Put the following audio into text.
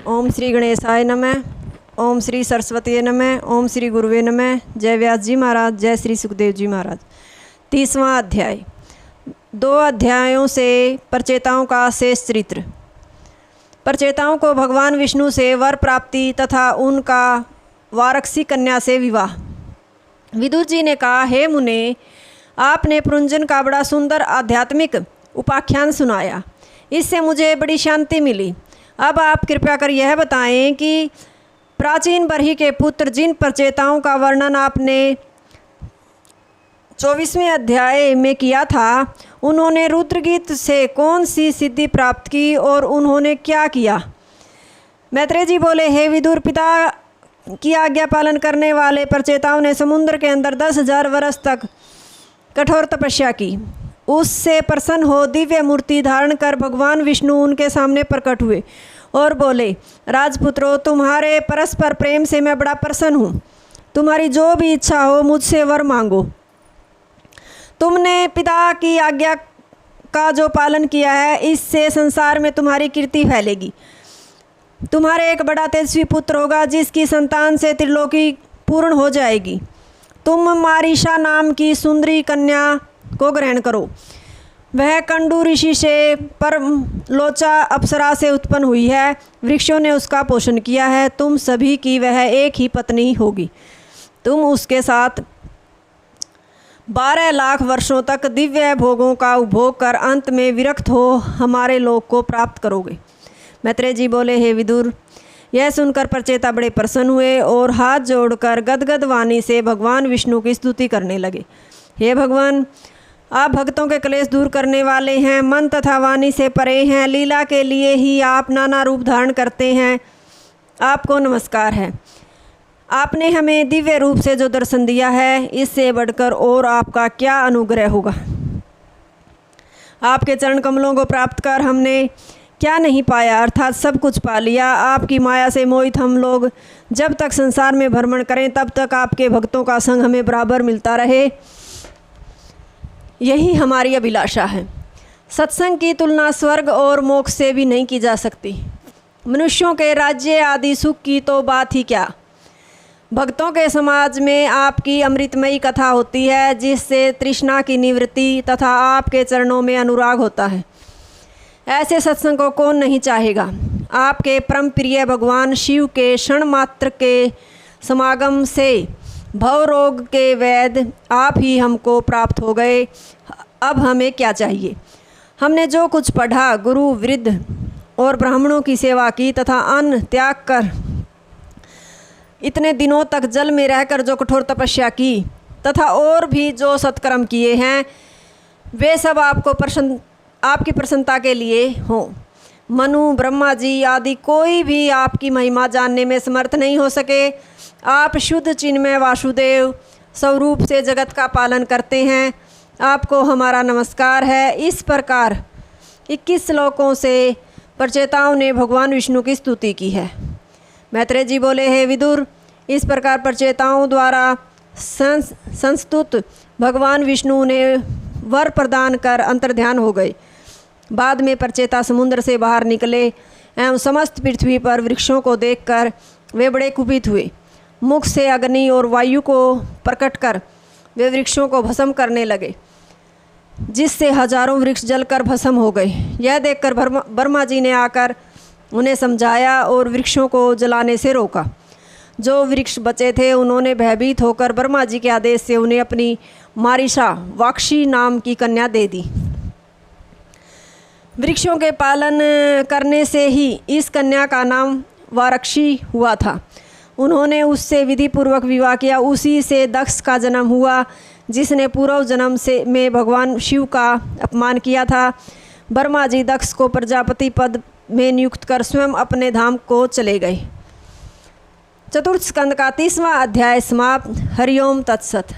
ओम श्री गणेशाय नमः। ओम श्री सरस्वती नमः। ओम श्री गुरुवे नमः। जय व्यास जी महाराज, जय श्री सुखदेव जी महाराज। 30वां अध्याय। 2 अध्यायों से परचेताओं का शेष चरित्र। परचेताओं को भगवान विष्णु से वर प्राप्ति तथा उनका वारक्षी कन्या से विवाह। विदुर जी ने कहा, हे मुने, आपने पुरंजन का बड़ा सुंदर आध्यात्मिक उपाख्यान सुनाया, इससे मुझे बड़ी शांति मिली। अब आप कृपया कर यह बताएं कि प्राचीन बरही के पुत्र जिन परचेताओं का वर्णन आपने 24वें अध्याय में किया था, उन्होंने रुद्रगीत से कौन सी सिद्धि प्राप्त की और उन्होंने क्या किया? मैत्रेय जी बोले, हे विदुर, पिता की आज्ञा पालन करने वाले परचेताओं ने समुद्र के अंदर 10,000 वर्ष तक कठोर तपस्या की। उससे प्रसन्न हो दिव्य मूर्ति धारण कर भगवान विष्णु उनके सामने प्रकट हुए और बोले, राजपुत्रों, तुम्हारे परस्पर प्रेम से मैं बड़ा प्रसन्न हूँ। तुम्हारी जो भी इच्छा हो मुझसे वर मांगो। तुमने पिता की आज्ञा का जो पालन किया है, इससे संसार में तुम्हारी कीर्ति फैलेगी। तुम्हारे एक बड़ा तेजस्वी पुत्र होगा, जिसकी संतान से त्रिलोकी पूर्ण हो जाएगी। तुम मारीशा नाम की सुंदरी कन्या को ग्रहण करो। वह कंडू ऋषि से परम लोचा अप्सरा से उत्पन्न हुई है। वृक्षों ने उसका पोषण किया है। तुम सभी की वह एक ही पत्नी होगी। तुम उसके साथ 12 लाख वर्षों तक दिव्य भोगों का उपभोग कर अंत में विरक्त हो हमारे लोक को प्राप्त करोगे। मैत्रेय जी बोले, हे विदुर, यह सुनकर परचेता बड़े प्रसन्न हुए और हाथ जोड़कर गदगद वाणी से भगवान विष्णु की स्तुति करने लगे। हे भगवान, आप भक्तों के क्लेश दूर करने वाले हैं, मन तथा वाणी से परे हैं। लीला के लिए ही आप नाना रूप धारण करते हैं। आपको नमस्कार है। आपने हमें दिव्य रूप से जो दर्शन दिया है, इससे बढ़कर और आपका क्या अनुग्रह होगा। आपके चरण कमलों को प्राप्त कर हमने क्या नहीं पाया, अर्थात सब कुछ पा लिया। आपकी माया से मोहित हम लोग जब तक संसार में भ्रमण करें, तब तक आपके भक्तों का संग हमें बराबर मिलता रहे, यही हमारी अभिलाषा है। सत्संग की तुलना स्वर्ग और मोक्ष से भी नहीं की जा सकती। मनुष्यों के राज्य आदि सुख की तो बात ही क्या। भक्तों के समाज में आपकी अमृतमयी कथा होती है, जिससे तृष्णा की निवृत्ति तथा आपके चरणों में अनुराग होता है। ऐसे सत्संग को कौन नहीं चाहेगा। आपके परम प्रिय भगवान शिव के क्षण मात्र के समागम से भव रोग के वैद्य आप ही हमको प्राप्त हो गए। अब हमें क्या चाहिए। हमने जो कुछ पढ़ा, गुरु, वृद्ध और ब्राह्मणों की सेवा की तथा अन्न त्याग कर इतने दिनों तक जल में रहकर जो कठोर तपस्या की तथा और भी जो सत्कर्म किए हैं, वे सब आपकी प्रसन्नता के लिए हों। मनु, ब्रह्मा जी आदि कोई भी आपकी महिमा जानने में समर्थ नहीं हो सके। आप शुद्ध चिन्मय वासुदेव स्वरूप से जगत का पालन करते हैं। आपको हमारा नमस्कार है। इस प्रकार 21 श्लोकों से परचेताओं ने भगवान विष्णु की स्तुति की है। मैत्रेय जी बोले, हे विदुर, इस प्रकार परचेताओं द्वारा संस्तुत भगवान विष्णु ने वर प्रदान कर अंतर्ध्यान हो गए। बाद में परचेता समुद्र से बाहर निकले एवं समस्त पृथ्वी पर वृक्षों को देखकर वे बड़े कुपित हुए। मुख से अग्नि और वायु को प्रकट कर वे वृक्षों को भस्म करने लगे, जिससे हजारों वृक्ष जलकर भस्म हो गए। यह देखकर ब्रह्मा जी ने आकर उन्हें समझाया और वृक्षों को जलाने से रोका। जो वृक्ष बचे थे, उन्होंने भयभीत होकर ब्रह्मा जी के आदेश से उन्हें अपनी मारीशा वाक्षी नाम की कन्या दे दी। वृक्षों के पालन करने से ही इस कन्या का नाम वारक्षी हुआ था। उन्होंने उससे विधि पूर्वक विवाह किया। उसी से दक्ष का जन्म हुआ, जिसने पूर्व जन्म में भगवान शिव का अपमान किया था। ब्रह्मा जी दक्ष को प्रजापति पद में नियुक्त कर स्वयं अपने धाम को चले गए। चतुर्थ स्कंद का 30वां अध्याय समाप्त। हरिओम तत्सत।